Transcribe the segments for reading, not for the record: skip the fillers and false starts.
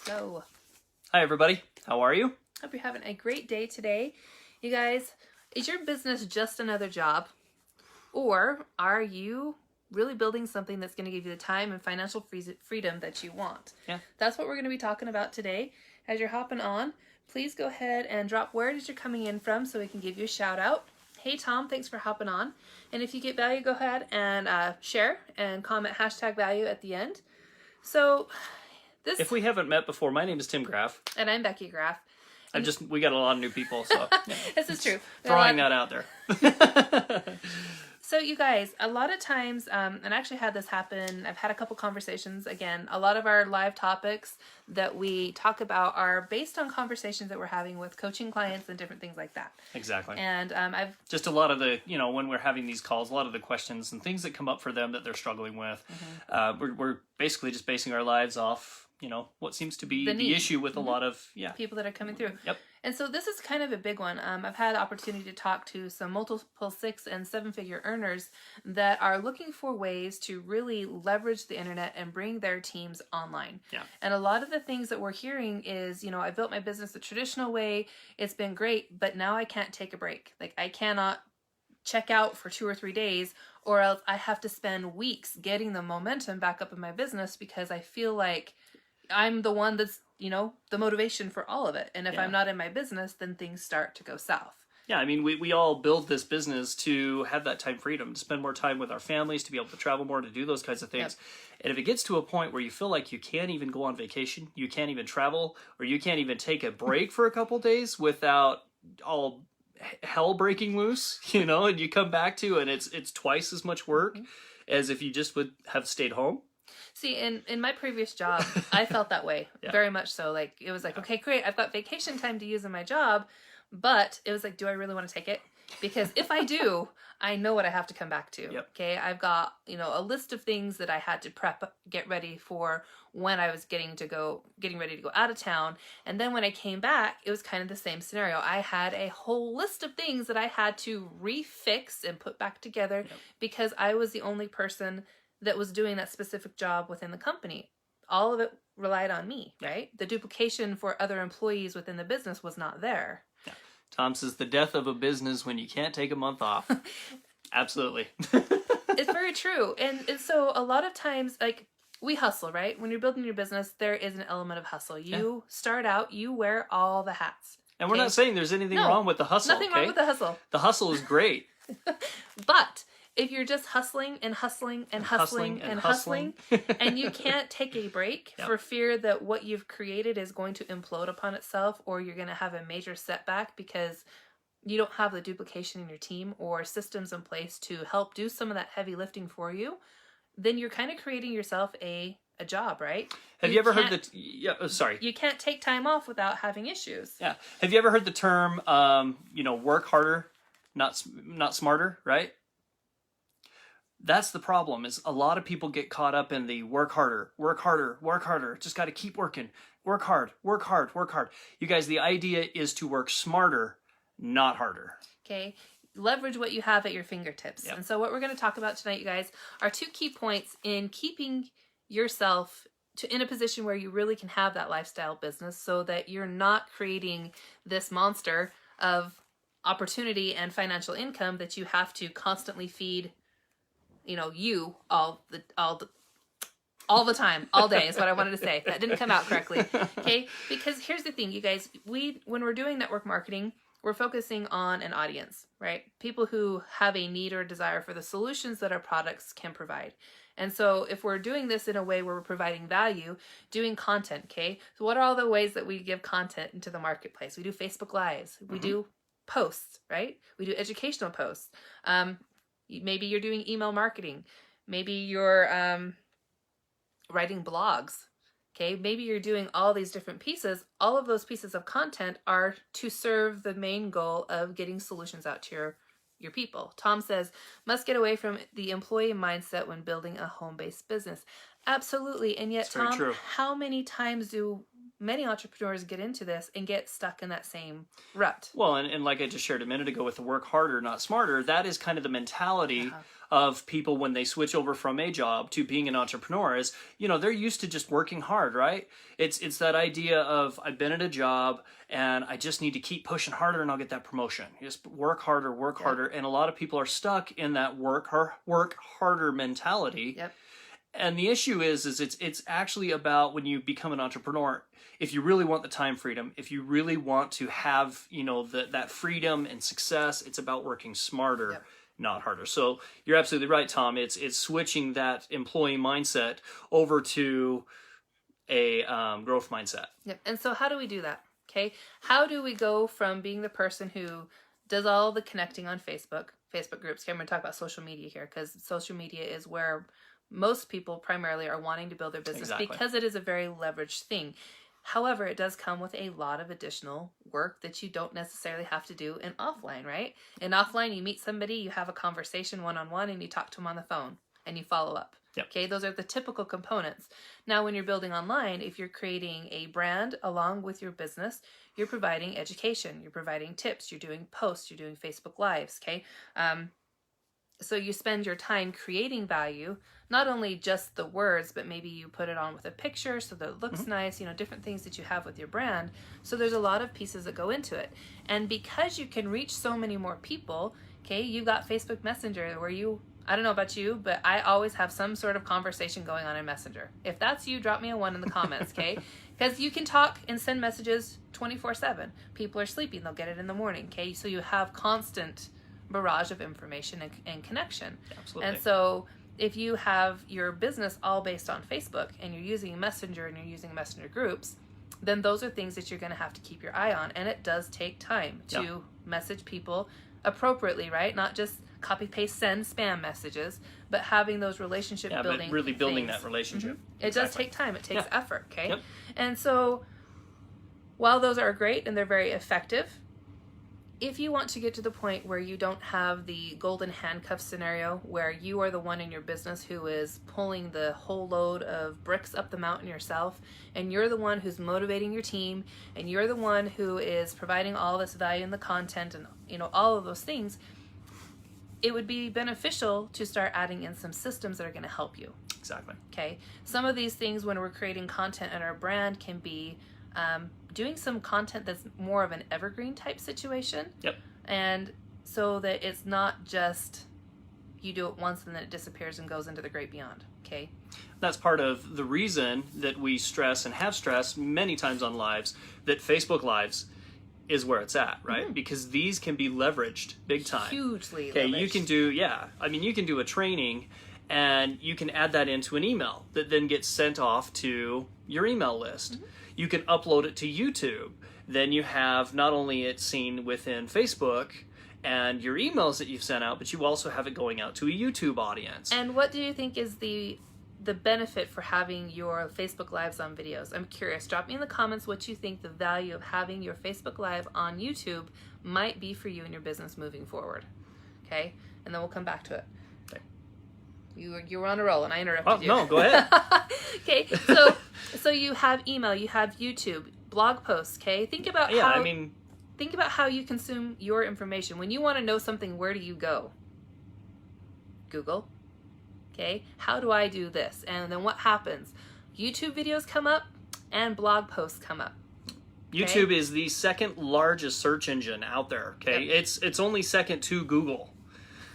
go. Hi, everybody. How are you? Hope you're having a great day today. You guys, is your business just another job? Or are you really building something that's going to give you the time and financial freedom that you want? Yeah. That's what we're going to be talking about today. As you're hopping on, please go ahead and drop where it is you're coming in from so we can give you a shout out. Hey, Tom, thanks for hopping on. And if you get value, go ahead and share and comment #value at the end. So this... If we haven't met before, my name is Tim Graff. And I'm Becky Graff. We got a lot of new people, so yeah. This is true. Throwing that out there. So you guys, a lot of times, and I actually had this happen, I've had a couple conversations, again, a lot of our live topics that we talk about are based on conversations that we're having with coaching clients and different things like that. Exactly. And I've... Just a lot of the, when we're having these calls, a lot of the questions and things that come up for them that they're struggling with, we're basically just basing our lives off, what seems to be the issue with a lot of, people that are coming through. Yep. And so this is kind of a big one. I've had the opportunity to talk to some multiple 6- and 7-figure earners that are looking for ways to really leverage the internet and bring their teams online. Yeah. And a lot of the things that we're hearing is, I built my business the traditional way. It's been great, but now I can't take a break. Like I cannot check out for 2 or 3 days, or else I have to spend weeks getting the momentum back up in my business because I feel like I'm the one that's, the motivation for all of it. And if I'm not in my business, then things start to go south. Yeah, I mean, we all build this business to have that time freedom, to spend more time with our families, to be able to travel more, to do those kinds of things. Yep. And if it gets to a point where you feel like you can't even go on vacation, you can't even travel, or you can't even take a break for a couple days without all hell breaking loose, and you come back to and it's twice as much work as if you just would have stayed home. See, in my previous job, I felt that way, very much so. Like, it was like, okay, great, I've got vacation time to use in my job, but it was like, do I really want to take it? Because if I do, I know what I have to come back to. Yep. Okay, I've got, a list of things that I had to get ready for when I was getting ready to go out of town. And then when I came back, it was kind of the same scenario. I had a whole list of things that I had to refix and put back together because I was the only person that was doing that specific job within the company. All of it relied on me, right? The duplication for other employees within the business was not there. Yeah. Tom says the death of a business when you can't take a month off. Absolutely. It's very true. And so a lot of times, like, we hustle, right? When you're building your business, there is an element of hustle. You start out, you wear all the hats. And we're not saying there's anything wrong with the hustle. Nothing wrong with the hustle. The hustle is great. But if you're just hustling and hustling and hustling and hustling, and you can't take a break for fear that what you've created is going to implode upon itself, or you're going to have a major setback because you don't have the duplication in your team or systems in place to help do some of that heavy lifting for you, then you're kind of creating yourself a job, right? Have you ever heard the... sorry. You can't take time off without having issues. Yeah. Have you ever heard the term, work harder, not smarter, right? That's the problem, is a lot of people get caught up in the work harder, work harder, work harder. Just got to keep working. Work hard, work hard, work hard. You guys, the idea is to work smarter, not harder. Okay. Leverage what you have at your fingertips. Yep. And so what we're going to talk about tonight, you guys, are 2 key points in keeping yourself in a position where you really can have that lifestyle business so that you're not creating this monster of opportunity and financial income that you have to constantly feed you all the time, all day is what I wanted to say. That didn't come out correctly. Okay. Because here's the thing, you guys, when we're doing network marketing, we're focusing on an audience, right? People who have a need or desire for the solutions that our products can provide. And so if we're doing this in a way where we're providing value, doing content, okay? So what are all the ways that we give content into the marketplace? We do Facebook Lives. We do posts, right? We do educational posts. Maybe you're doing email marketing. Maybe you're writing blogs. Okay, maybe you're doing all these different pieces. All of those pieces of content are to serve the main goal of getting solutions out to your people. Tom says, must get away from the employee mindset when building a home-based business. Absolutely. And yet, Tom, how many times do many entrepreneurs get into this and get stuck in that same rut? Well, and like I just shared a minute ago with the work harder, not smarter, that is kind of the mentality of people when they switch over from a job to being an entrepreneur is, they're used to just working hard, right? It's that idea of, I've been at a job and I just need to keep pushing harder and I'll get that promotion. Just work harder, work harder. And a lot of people are stuck in that work harder mentality. Yep. And the issue is it's actually about, when you become an entrepreneur, if you really want the time freedom, if you really want to have, that freedom and success, it's about working smarter, Yep. not harder. So you're absolutely right, Tom. It's switching that employee mindset over to a growth mindset. Yep. And so how do we do that? Okay. How do we go from being the person who does all the connecting on Facebook groups? Okay, I'm going to talk about social media here, because social media is where most people primarily are wanting to build their business. Exactly. Because it is a very leveraged thing. However, it does come with a lot of additional work that you don't necessarily have to do in offline, right? In offline, you meet somebody, you have a conversation one-on-one, and you talk to them on the phone, and you follow up. Yep. Okay, those are the typical components. Now, when you're building online, if you're creating a brand along with your business, you're providing education, you're providing tips, you're doing posts, you're doing Facebook Lives, okay? So you spend your time creating value, not only just the words, but maybe you put it on with a picture so that it looks nice, different things that you have with your brand. So there's a lot of pieces that go into it. And because you can reach so many more people, okay, you've got Facebook Messenger where I don't know about you, but I always have some sort of conversation going on in Messenger. If that's you, drop me a 1 in the comments, okay? Because you can talk and send messages 24/7. People are sleeping, they'll get it in the morning, okay? So you have constant barrage of information and connection. Absolutely. And so if you have your business all based on Facebook and you're using Messenger and you're using Messenger groups, then those are things that you're going to have to keep your eye on. And it does take time to message people appropriately, right? Not just copy, paste, send spam messages, but having those relationship building but really building things. that relationship. Mm-hmm. It does take time. It takes effort, okay? Yep. And so while those are great and they're very effective, if you want to get to the point where you don't have the golden handcuff scenario where you are the one in your business who is pulling the whole load of bricks up the mountain yourself, and you're the one who's motivating your team, and you're the one who is providing all this value in the content and all of those things, it would be beneficial to start adding in some systems that are going to help you. Exactly. Okay. Some of these things when we're creating content in our brand can be doing some content that's more of an evergreen type situation. Yep. And so that it's not just you do it once and then it disappears and goes into the great beyond. Okay. That's part of the reason that we stress and have stressed many times on lives that Facebook Lives is where it's at, right? Mm-hmm. Because these can be leveraged big time. Hugely Okay, leveraged. you can do, you can do a training and you can add that into an email that then gets sent off to your email list. Mm-hmm. You can upload it to YouTube. Then you have not only it seen within Facebook and your emails that you've sent out, but you also have it going out to a YouTube audience. And what do you think is the benefit for having your Facebook Lives on videos? I'm curious. Drop me in the comments what you think the value of having your Facebook Live on YouTube might be for you and your business moving forward. Okay? And then we'll come back to it. Okay. You were on a roll and I interrupted you. No, go ahead. Okay, so you have email, you have YouTube, blog posts, okay? Think about how you consume your information. When you want to know something, where do you go? Google. Okay, how do I do this? And then what happens? YouTube videos come up and blog posts come up. YouTube is the second largest search engine out there, okay? Yep. It's only second to Google.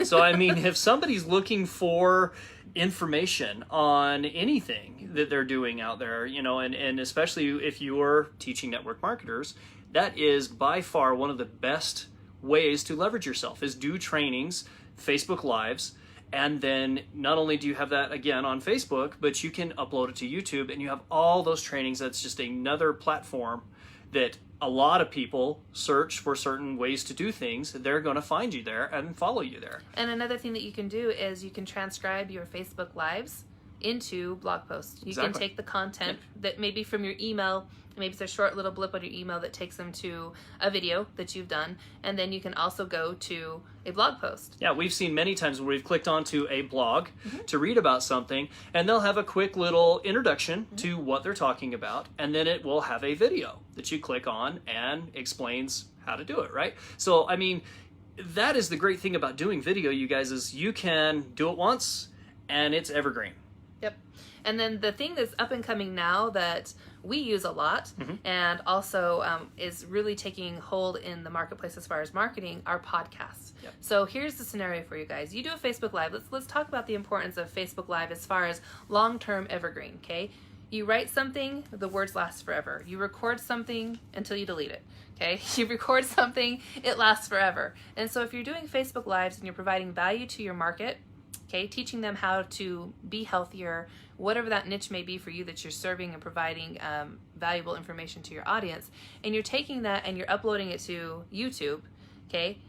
So, I mean, if somebody's looking for information on anything that they're doing out there, and especially if you're teaching network marketers, that is by far one of the best ways to leverage yourself, is do trainings, Facebook Lives, and then not only do you have that again on Facebook, but you can upload it to YouTube and you have all those trainings. That's just another platform that a lot of people search for certain ways to do things. They're going to find you there and follow you there. And another thing that you can do is you can transcribe your Facebook Lives into blog posts. You can take the content that maybe from your email, maybe it's a short little blip on your email that takes them to a video that you've done, and then you can also go to a blog post. Yeah, we've seen many times where we've clicked onto a blog to read about something, and they'll have a quick little introduction to what they're talking about, and then it will have a video that you click on and explains how to do it, right? So, I mean, that is the great thing about doing video, you guys, is you can do it once and it's evergreen. Yep. And then the thing that's up and coming now that we use a lot and also is really taking hold in the marketplace as far as marketing are podcasts. Yep. So here's the scenario for you guys. You do a Facebook Live. Let's talk about the importance of Facebook Live as far as long-term evergreen, okay? You write something, the words last forever. You record something until you delete it, okay? You record something, it lasts forever. And so if you're doing Facebook Lives and you're providing value to your market, okay, teaching them how to be healthier, whatever that niche may be for you that you're serving and providing valuable information to your audience, and you're taking that and you're uploading it to YouTube, okay,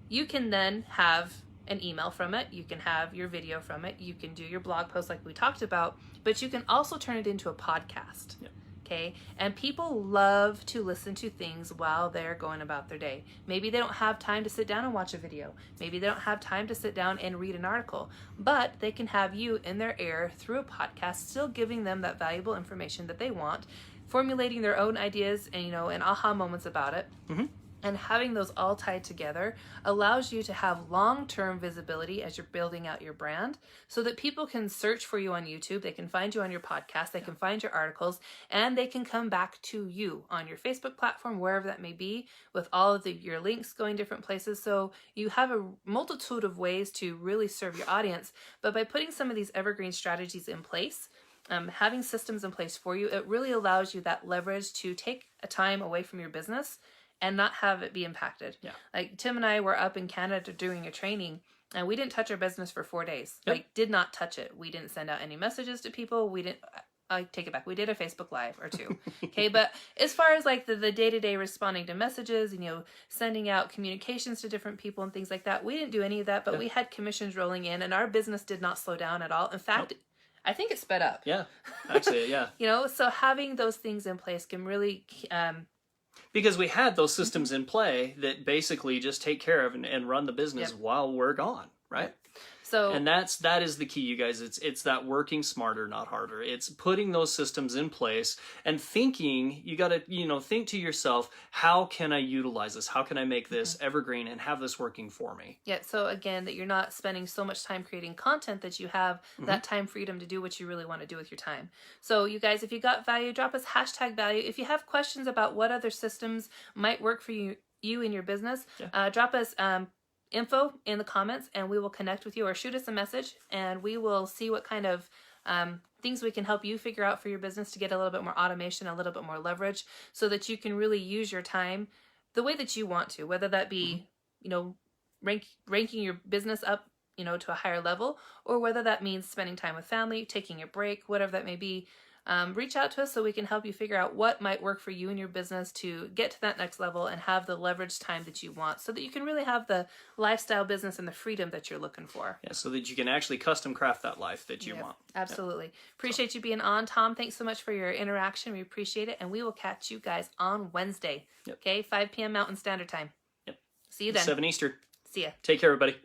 you can then have an email from it, you can have your video from it, you can do your blog post like we talked about, but you can also turn it into a podcast. Yep. Okay, and people love to listen to things while they're going about their day. Maybe they don't have time to sit down and watch a video. Maybe they don't have time to sit down and read an article, but they can have you in their ear through a podcast, still giving them that valuable information that they want, formulating their own ideas and, and aha moments about it. And having those all tied together allows you to have long-term visibility as you're building out your brand so that people can search for you on YouTube, they can find you on your podcast, they can find your articles, and they can come back to you on your Facebook platform, wherever that may be, with all of your links going different places. So you have a multitude of ways to really serve your audience, but by putting some of these evergreen strategies in place, having systems in place for you, it really allows you that leverage to take a time away from your business and not have it be impacted. Yeah. Like Tim and I were up in Canada doing a training and we didn't touch our business for 4 days. Yep. Like did not touch it. We didn't send out any messages to people. I take it back. We did a Facebook Live or two. Okay. But as far as like the day-to-day responding to messages and, sending out communications to different people and things like that, we didn't do any of that, but we had commissions rolling in and our business did not slow down at all. In fact, I think it sped up. Yeah. Actually, yeah. So having those things in place can really, because we had those systems in play that basically just take care of and run the business while we're gone, right? So, and that is the key, you guys. It's that working smarter, not harder. It's putting those systems in place and thinking. You got to think to yourself, how can I utilize this? How can I make this evergreen and have this working for me? Yeah. So again, that you're not spending so much time creating content that you have that time freedom to do what you really want to do with your time. So you guys, if you got value, drop us #value. If you have questions about what other systems might work for you in your business, drop us info in the comments and we will connect with you, or shoot us a message and we will see what kind of things we can help you figure out for your business to get a little bit more automation, a little bit more leverage, so that you can really use your time the way that you want to, whether that be ranking your business up to a higher level, or whether that means spending time with family, taking a break, whatever that may be. Reach out to us so we can help you figure out what might work for you and your business to get to that next level and have the leverage time that you want, so that you can really have the lifestyle business and the freedom that you're looking for. Yeah, so that you can actually custom craft that life that you want. Absolutely. Appreciate you being on, Tom. Thanks so much for your interaction. We appreciate it. And we will catch you guys on Wednesday. Okay, 5 p.m. Mountain Standard Time. Yep. See you then. 7 Eastern. See ya. Take care, everybody.